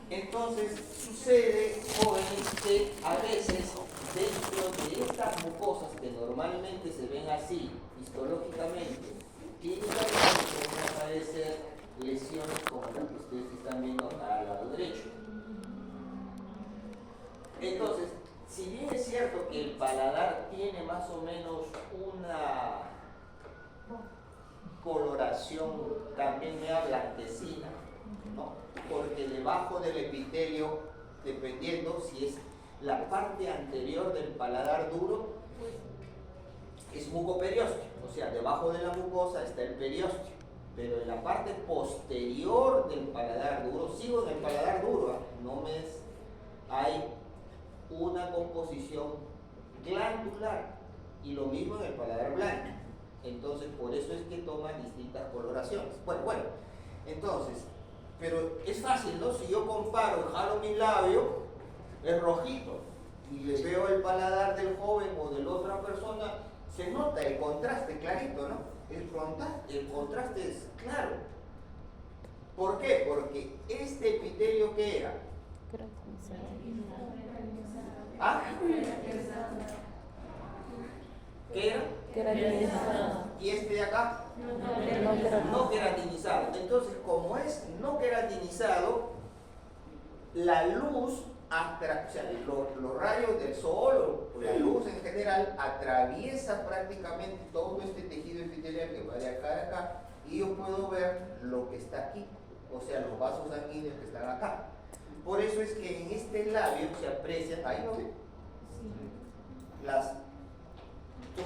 Entonces sucede, jóvenes, que a veces dentro de estas mucosas que normalmente se ven así, histológicamente, clínicamente pueden aparecer lesiones como las que ustedes están viendo acá al lado derecho. Entonces, si bien es cierto que el paladar tiene más o menos una coloración también media blanquecina, ¿no? Porque debajo del epitelio, dependiendo si es la parte anterior del paladar duro, es mucoperiósteo, o sea, debajo de la mucosa está el periósteo, pero en la parte posterior del paladar duro, sigo en el paladar duro, no me hay una composición glandular, y lo mismo en el paladar blanco. Entonces, por eso es que toman distintas coloraciones. Bueno, entonces, pero es fácil, ¿no? Si yo comparo, jalo mi labio, es rojito, y le veo el paladar del joven o de la otra persona, se nota el contraste clarito, ¿no? El contraste es claro. ¿Por qué? Porque este epitelio, ¿qué era? ¿Ah? ¿Qué era? Queratinizado. ¿Y este de acá? No queratinizado. Entonces, como es no queratinizado, la luz, o sea, los rayos del sol o la luz en general atraviesa prácticamente todo este tejido epitelial que va de acá a acá, y yo puedo ver lo que está aquí, o sea, los vasos sanguíneos que están acá. Por eso es que en este labio se aprecian, ahí no ve, las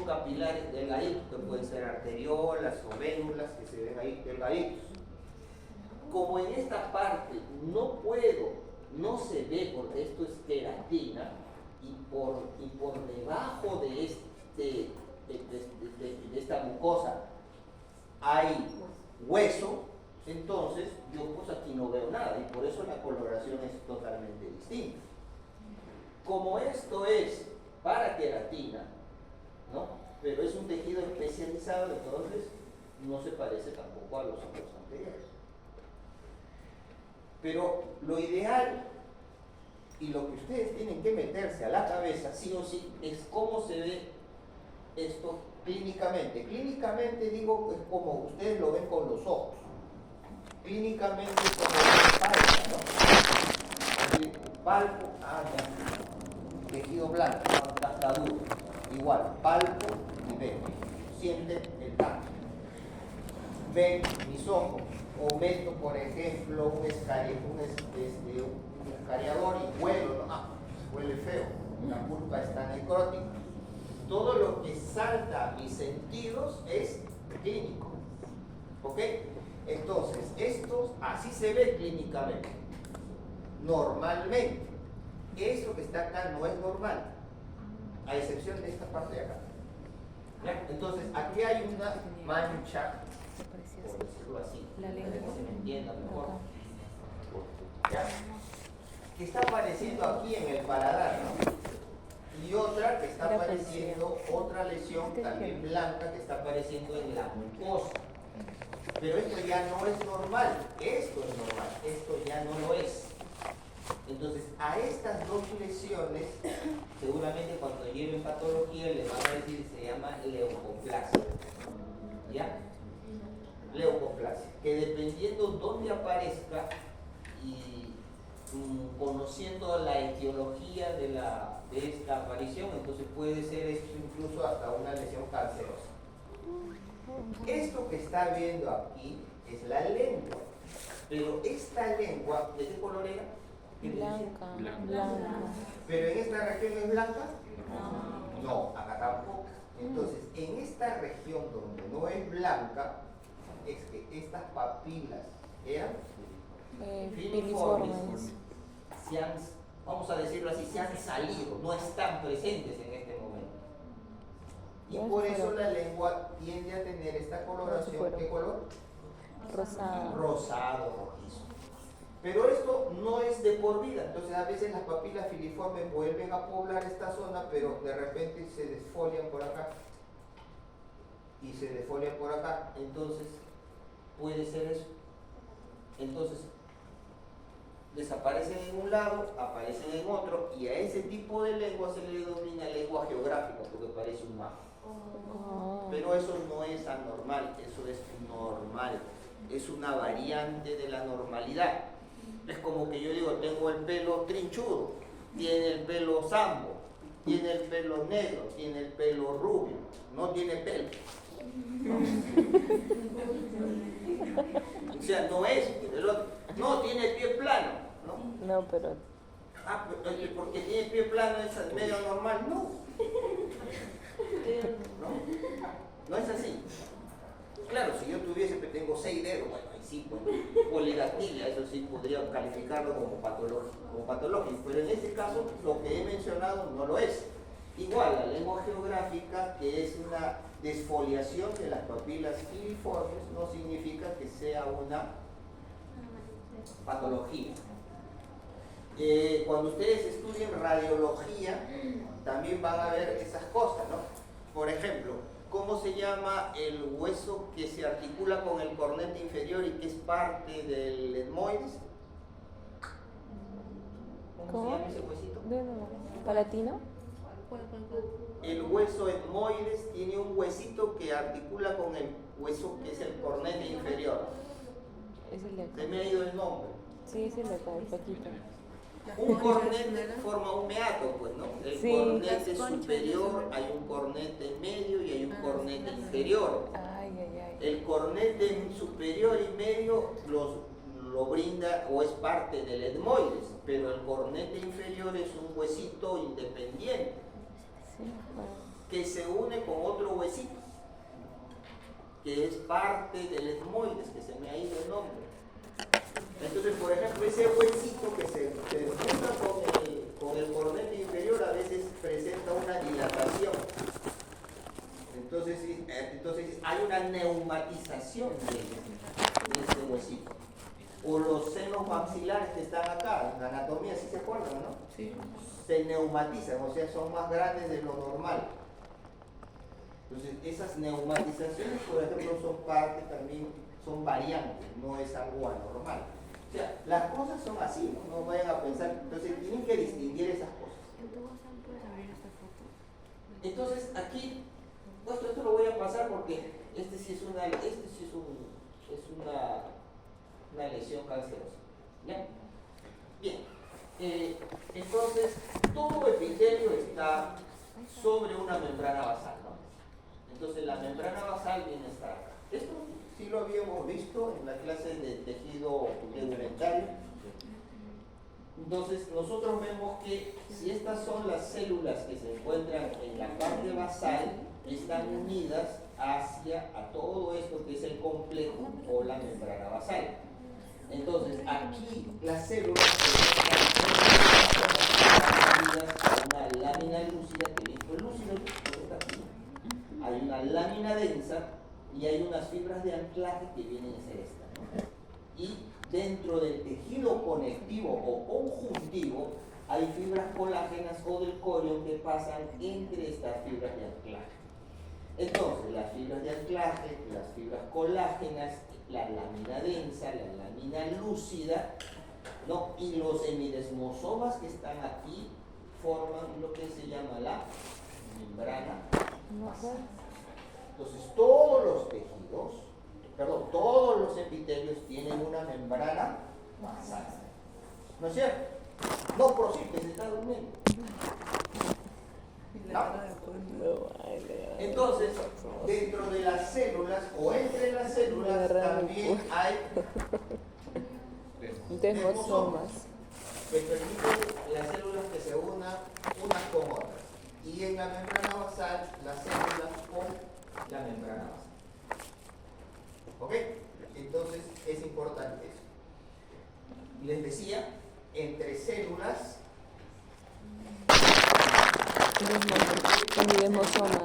capilares delgaditos, que pueden ser arteriolas o vénulas, que se ven ahí delgaditos. Como en esta parte no se ve porque esto es queratina, y por debajo de esta mucosa hay hueso, entonces yo pues aquí no veo nada, y por eso la coloración es totalmente distinta. Como esto es para queratina, ¿no? Pero es un tejido especializado, entonces no se parece tampoco a los otros anteriores. Pero lo ideal y lo que ustedes tienen que meterse a la cabeza, sí o sí, es cómo se ve esto clínicamente. Clínicamente digo, es como ustedes lo ven con los ojos. Clínicamente es como palpa, ¿no? Palpo, ya. Tejido blanco, está duro. Igual, palpo y veo. Sienten el tacto. Ven mis ojos. O meto, por ejemplo, un escariador y huelo, ¿no? Huele feo, la pulpa está necrótica. Todo lo que salta a mis sentidos es clínico. ¿Ok? Entonces, esto así se ve clínicamente. Normalmente. Esto que está acá no es normal, a excepción de esta parte de acá. ¿Ya? Entonces, aquí hay una mancha, por decirlo así, para que se me entienda mejor, ¿ya? Que está apareciendo aquí en el paladar, ¿no? Y otra que está apareciendo, otra lesión también blanca que está apareciendo en la mucosa. Pero esto ya no es normal, esto es normal, esto ya no lo es. Entonces, a estas dos lesiones, seguramente cuando lleven patología les van a decir, se llama leucoplasia. ¿Ya? Leucoplasia, que dependiendo dónde aparezca y conociendo la etiología de esta aparición, entonces puede ser esto incluso hasta una lesión cancerosa. Esto que está viendo aquí es la lengua, pero esta lengua, ¿de qué color era? Blanca. ¿Pero en esta región es blanca? No, acá tampoco. Entonces, en esta región donde no es blanca, es que estas papilas eran filiformes, vamos a decirlo así, se han salido, no están presentes en este momento. Y por eso la lengua tiende a tener esta coloración. ¿Qué color? Rosado. Rosado, rojizo. Pero esto no es de por vida, entonces a veces las papilas filiformes vuelven a poblar esta zona, pero de repente se desfolian por acá y se desfolian por acá, entonces puede ser eso. Entonces, desaparecen en un lado, aparecen en otro, y a ese tipo de lengua se le denomina lengua geográfica porque parece un mapa. Pero eso no es anormal, eso es normal, es una variante de la normalidad. Es como que yo digo, tengo el pelo trinchudo, tiene el pelo zambo, tiene el pelo negro, tiene el pelo rubio, no tiene pelo. O sea, no es, no tiene pie plano, ¿no? No, pero... Ah, porque tiene pie plano es medio normal, no. No es así. Claro, si yo tuviese, tengo 6 dedos, bueno, ahí sí, pues, polidactilia, eso sí podría calificarlo como patológico, pero en este caso lo que he mencionado no lo es. Igual, la lengua geográfica, que es una desfoliación de las papilas filiformes, no significa que sea una patología. Cuando ustedes estudien radiología, también van a ver esas cosas, ¿no? Por ejemplo, ¿cómo se llama el hueso que se articula con el cornete inferior y que es parte del etmoides? ¿Cómo se llama ese huesito? ¿Palatino? El hueso etmoides tiene un huesito que articula con el hueso que es el cornete inferior. Es el de acá. Se me ha ido el nombre. Sí, es el de acá, el paquito. Un cornete forma un meato, pues, ¿no? El Sí. cornete superior, hay un cornete medio y hay un cornete inferior. Ay, ay, ay. El cornete superior y medio lo brinda o es parte del etmoides, pero el cornete inferior es un huesito independiente Sí, bueno. que se une con otro huesito que es parte del etmoides, que se me ha ido el nombre. Entonces, por ejemplo, ese huesito que se junta con el cornete inferior a veces presenta una dilatación. Entonces hay una neumatización de ese huesito. O los senos maxilares que están acá, en la anatomía, ¿sí se acuerdan, no? Sí. Se neumatizan, o sea, son más grandes de lo normal. Entonces, esas neumatizaciones, por ejemplo, son parte también, son variantes, no es algo anormal. O sea, las cosas son así, no vayan a pensar, entonces tienen que distinguir esas cosas. ¿Puedes abrir esta foto? Entonces, aquí, pues esto lo voy a pasar porque este sí es una lesión cancerosa. ¿Ya? Bien, entonces, todo epitelio está sobre una membrana basal, ¿no? Entonces, la membrana basal viene a estar acá. Esto sí lo habíamos visto en la clase de tejido tegumentario. Entonces, nosotros vemos que si estas son las células que se encuentran en la parte basal, están unidas hacia a todo esto que es el complejo o la membrana basal. Entonces, aquí las células están unidas a una lámina lúcida, que esto es lúcido, esto está aquí. Hay una lámina densa y hay unas fibras de anclaje que vienen a ser esta, ¿no? Y dentro del tejido conectivo o conjuntivo hay fibras colágenas o del corión que pasan entre estas fibras de anclaje. Entonces, las fibras de anclaje, las fibras colágenas, la lámina densa, la lámina lúcida, ¿no? Y los hemidesmosomas que están aquí forman lo que se llama la membrana basal. Entonces, todos los tejidos, todos los epitelios tienen una membrana basal. ¿No es cierto? No prosigue, se está durmiendo. Entonces, dentro de las células o entre las células también hay desmosomas que permiten las células que se unan unas con otras. Y en la membrana basal, las células con la membrana basal. ¿Ok? Entonces es importante eso. Les decía, entre células hemidesmosomas.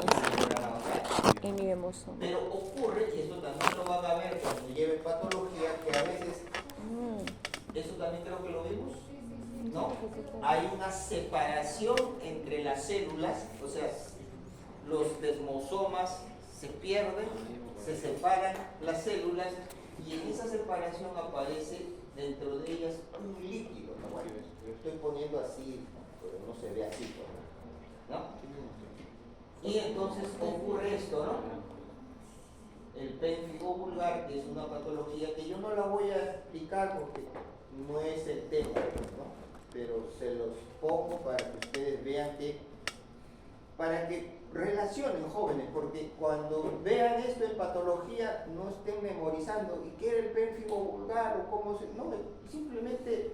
Pero ocurre, y eso también lo van a ver cuando lleven patología, que a veces, eso también creo que lo vimos, ¿no? Hay una separación entre las células, o sea, los desmosomas se pierden, se separan las células y en esa separación aparece dentro de ellas un líquido. Y entonces ocurre esto, ¿no? El pénfigo vulgar, que es una patología que yo no la voy a explicar porque no es el tema, ¿no? Pero se los pongo para que ustedes vean para que relacionen, jóvenes, porque cuando vean esto en patología no estén memorizando y qué era el pénfigo vulgar o cómo se... No, simplemente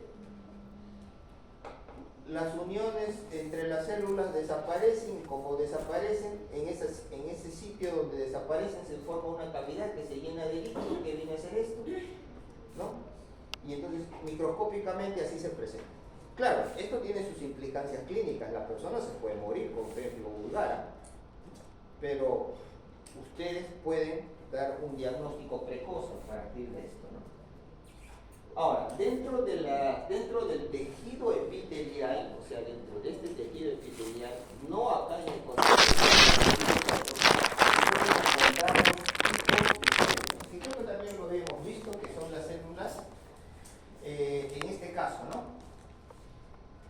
las uniones entre las células desaparecen, como desaparecen en ese sitio donde desaparecen se forma una cavidad que se llena de líquido. ¿Qué viene a ser esto? ¿No? Y entonces microscópicamente así se presenta. Claro, esto tiene sus implicancias clínicas, la persona se puede morir con pénfigo vulgar, pero ustedes pueden dar un diagnóstico precoz a partir de esto, ¿no? Ahora, dentro del tejido epitelial, o sea, dentro de este tejido epitelial, no acá en el que creo que también lo habíamos visto, que son las células, en este caso, ¿no?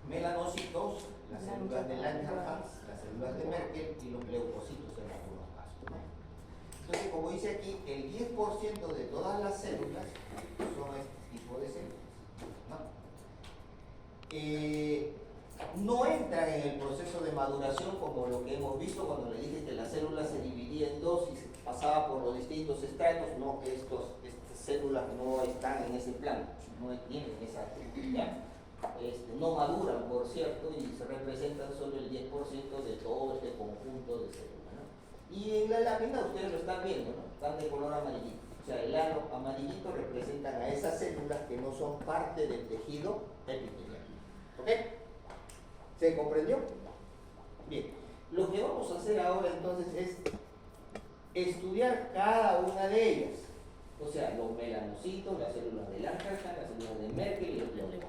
Melanocitos, las células de Langerhans, las células de Merkel y los leucocitos en algunos casos, ¿no? Entonces, como dice aquí, el 10% de todas las células son este tipo de células, ¿no? No entran en el proceso de maduración como lo que hemos visto cuando le dije que la célula se dividía en dos y se pasaba por los distintos estratos. No, estas células no están en ese plano, no tienen esa actividad. No maduran, por cierto, y se representan solo el 10% de todo este conjunto de células, ¿no? Y en la lámina ustedes lo están viendo, ¿no? Están de color amarillito. O sea, el halo amarillito representan a esas células que no son parte del tejido epitelial. ¿Ok? ¿Se comprendió? Bien. Lo que vamos a hacer ahora entonces es estudiar cada una de ellas. O sea, los melanocitos, las células de Langerhans, las células de Merkel y los leucocitos.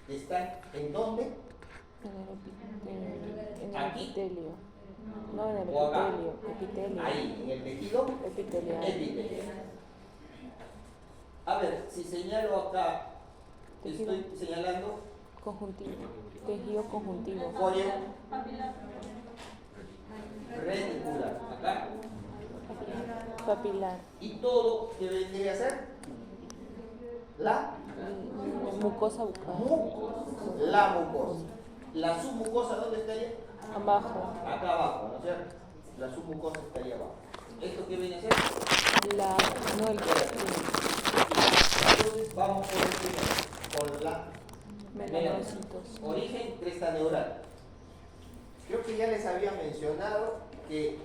¿Están en dónde? En el ¿Aquí? epitelio. No, en el ¿O acá? epitelio. Ahí, en el tejido Epitelial. epitelial. A ver, si señalo acá, Tejido. estoy señalando Conjuntivo. Tejido conjuntivo. coreo reticular, acá, Papilar. y todo que vendría a ser la Mucosa bucal. la mucosa. La submucosa, ¿dónde estaría? Abajo. Acá abajo, ¿no es cierto? La submucosa estaría abajo. ¿Esto qué viene a ser? No, el Entonces vamos por el primero, con la melanocitos. origen cresta neural. Creo que ya les había mencionado que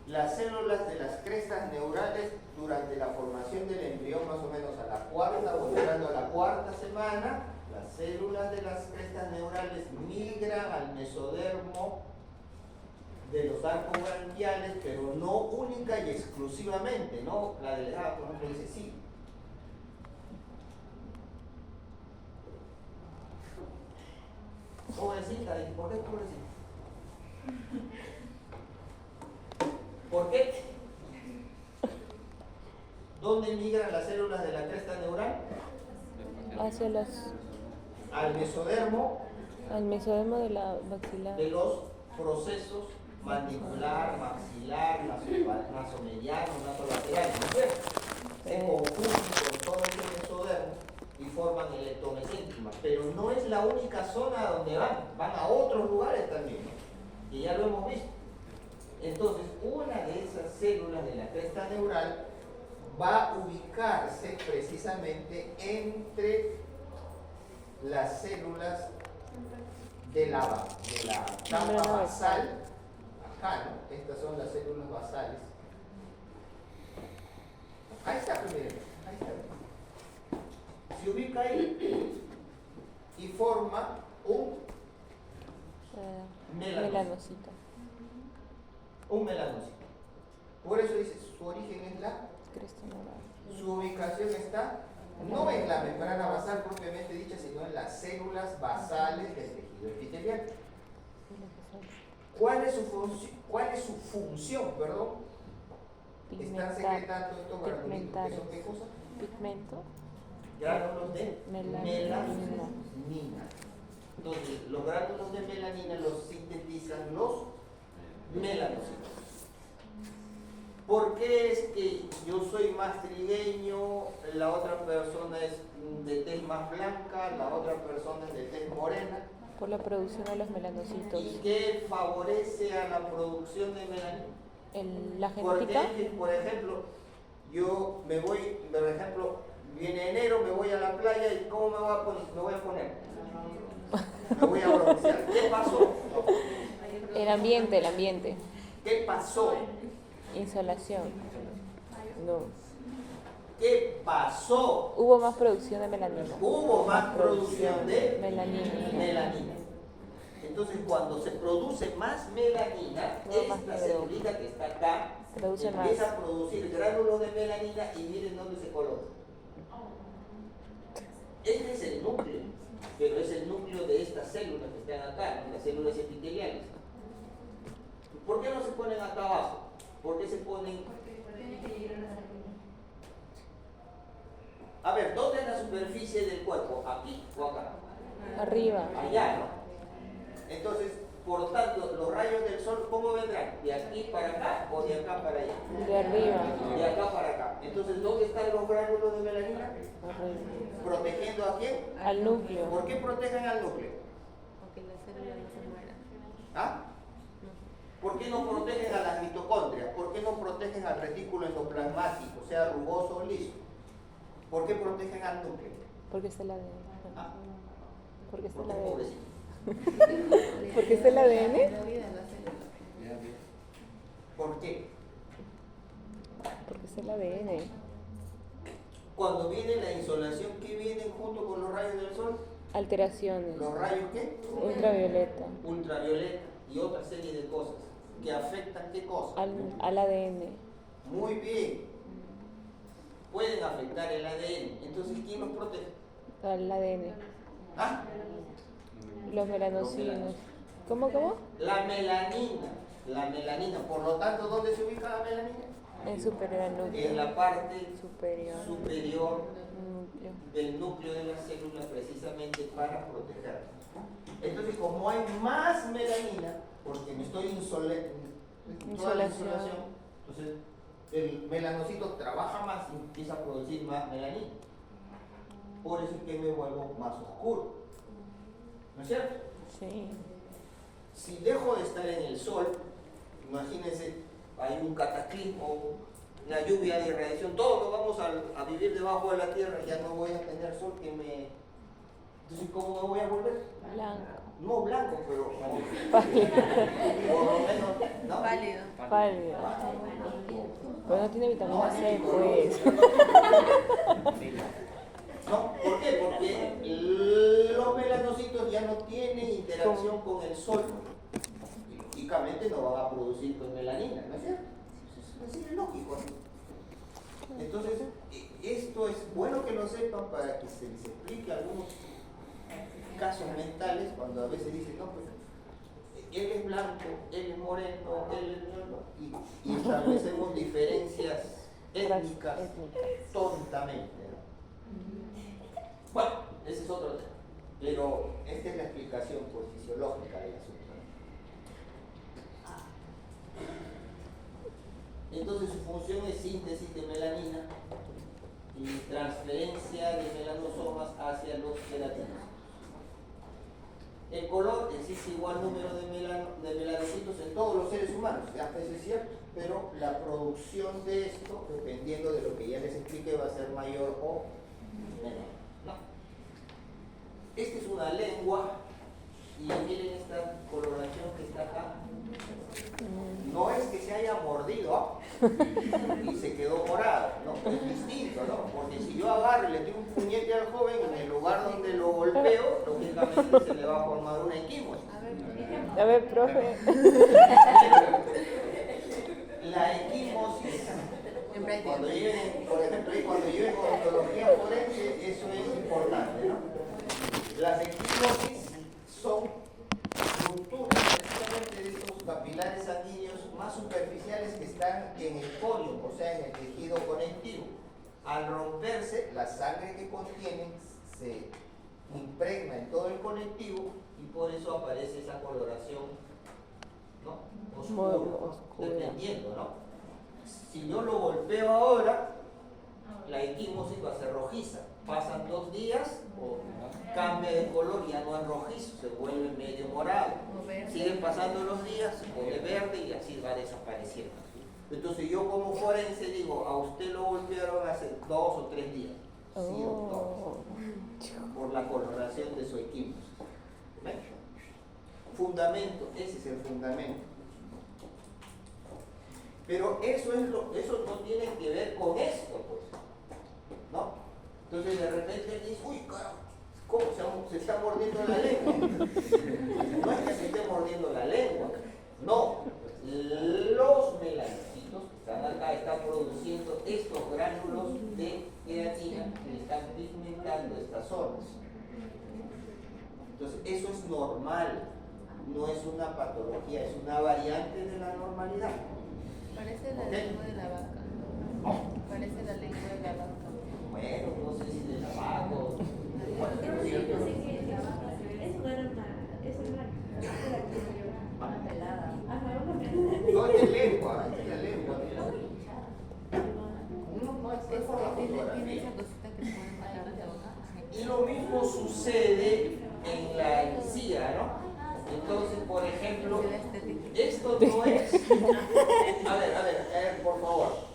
las células de las crestas neurales durante la formación del embrión, más o menos a la cuarta o entrando a la cuarta semana, las células de las crestas neurales migran al mesodermo de los arcos branquiales, pero no única y exclusivamente, ¿no? La delegada, por ejemplo, dice sí. Pobrecita, ¿por qué pobrecita? ¿Por qué? ¿Dónde migran las células de la cresta neural? Hacia Al mesodermo al mesodermo de la maxilar. de los procesos mandibular, maxilar, nasomediano, nasolateral, ¿no es cierto? Se confunden con todo ese mesodermo y forman el ectomesénquima, pero no es la única zona donde van a otros lugares también, ¿no? Que ya lo hemos visto. Entonces, una de esas células de la cresta neural va a ubicarse precisamente entre las células de la capa basal, acá, ¿no? Estas son las células basales. Ahí está, miren, ahí está. Se ubica ahí y forma un Melanocito. Un melanocito. Por eso dice, su origen es la, Cresta neural. su ubicación está no en la membrana basal propiamente dicha, sino en las células basales del tejido epitelial. ¿Cuál es su función? Perdón. Están secretando estos granulitos, ¿que son qué cosa? Pigmento. Gránulos de Melanina. melanina. Entonces, los gránulos de melanina los sintetizan los melanocitos. ¿Por qué es que yo soy más trigueño, la otra persona es de tez más blanca, la otra persona es de tez morena? Por la producción de los melanocitos. ¿Y qué favorece a la producción de melanina? La Porque, genética. por ejemplo, yo me voy, por ejemplo, viene enero, me voy a la playa y ¿cómo me voy a poner? Me voy a broncear. ¿Qué pasó? El ambiente. ¿Qué pasó? Insolación. No. ¿Qué pasó? Hubo más producción de melanina. Hubo más producción de melanina. Entonces, cuando se produce más melanina, esta celulita que está acá empieza a producir gránulos de melanina y miren dónde se coloca. Este es el núcleo, pero es el núcleo de estas células que están acá, las células epiteliales. ¿Por qué no se ponen acá abajo? ¿Por qué se ponen? A ver, ¿dónde es la superficie del cuerpo? ¿Aquí o acá? Arriba. Allá, ¿no? Entonces, por lo tanto, los rayos del sol, ¿cómo vendrán? ¿De aquí para acá o de acá para allá? De arriba. De acá para acá. Entonces, ¿dónde están los gránulos de melanina? Arriba. ¿Protegiendo a quién? Al núcleo. ¿Por qué protegen al núcleo? Porque las células no se mueran. ¿Ah? ¿Por qué no protegen a las mitocondrias? ¿Por qué no protegen al retículo endoplasmático, sea rugoso o liso? ¿Por qué protegen al núcleo? Porque está el ADN. ¿Ah? Porque está ¿Por el qué, ADN. pobrecito? Porque está el ADN. La vida de las células. ¿Por qué? Porque está el ADN. Cuando viene la insolación, ¿qué vienen junto con los rayos del sol? Alteraciones. ¿Los rayos qué? Ultravioleta. Ultravioleta y otra serie de cosas que afectan ¿qué cosas? Al ADN. Muy bien. Pueden afectar el ADN. Entonces, ¿quién los protege? Al ADN. ¿Ah? Los melanocitos. ¿Cómo? La melanina. La melanina. Por lo tanto, ¿dónde se ubica la melanina? En superior al núcleo. En la parte Superior. Núcleo. del núcleo de la célula, precisamente para protegerla. Entonces, como hay más melanina, porque me estoy insolación, entonces el melanocito trabaja más y empieza a producir más melanina. Por eso es que me vuelvo más oscuro. ¿No es cierto? Sí. Si dejo de estar en el sol, imagínense, hay un cataclismo, una lluvia de radiación, todos vamos a vivir debajo de la tierra, ya no voy a tener sol que me... Entonces, ¿cómo me voy a volver? Blanco. No blanco, pero Pálido. por lo menos, ¿no? Pálido. Pálido. Pero no tiene vitamina C, pues. ¿No? ¿Por qué? Porque los melanocitos ya no tienen interacción con el sol. Y lógicamente no van a producir pues, melanina, ¿no es cierto? Así es lógico, ¿no? Entonces, esto es bueno que lo sepan para que se les explique algunos casos mentales cuando a veces dicen, no, pues él es blanco, él es moreno, él es blanco, y establecemos diferencias étnicas tontamente, ¿no? Bueno, ese es otro tema, pero esta es la explicación pues, fisiológica del asunto, ¿no? Entonces su función es síntesis de melanina y transferencia de melanosomas hacia los queratinocitos. El color existe igual número de melanocitos en todos los seres humanos, ya eso es cierto, pero la producción de esto, dependiendo de lo que ya les expliqué, va a ser mayor o menor. ¿No? Esta es una lengua y miren esta coloración que está acá. No es que se haya mordido y se quedó morado, no, es distinto, ¿no? Porque si yo agarro y le tiro un puñete al joven, en el lugar donde lo golpeo, lógicamente se le va a formar una equimosis. A ver, profe. La equimosis, cuando lleven, por ejemplo, cuando lleven odontología forense, eso es importante, ¿no? Las equimosis son rupturas precisamente de estos capilares sanguíneos más superficiales que están en el corio, o sea, en el tejido conectivo. Al romperse, la sangre que contienen se impregna en todo el conectivo y por eso aparece esa coloración ¿no? Muy Oscuro, oscura. dependiendo, ¿no? Si yo lo golpeo ahora, la equimosis va a ser rojiza. Pasan 2 días, o cambia de color, ya no es rojizo, se vuelve medio morado. O verde. Siguen pasando los días, se pone verde y así va desapareciendo. Entonces yo como forense digo, a usted lo golpearon hace 2 o 3 días. Sí o no. Por la coloración de su equimosis. ¿Ven? Fundamento, ese es el fundamento. Pero eso no tiene que ver con esto, pues, ¿no? Entonces de repente dice, uy, carajo, ¿cómo se está mordiendo la lengua? No es que se esté mordiendo la lengua, no. Los melanocitos que están acá están produciendo estos gránulos de queratina que están pigmentando estas zonas. Entonces eso es normal, no es una patología, es una variante de la normalidad. Parece la lengua de la vaca. Parece la lengua de la vaca. Bueno, no sé si de la vaca o... Una pelada. No es de lengua, es de la lengua. No es por la Tiene fotografía. esa cosita que se pone para la boca. Y lo mismo sucede en la encía, ¿no? Entonces, por ejemplo, esto no es... A ver, por favor.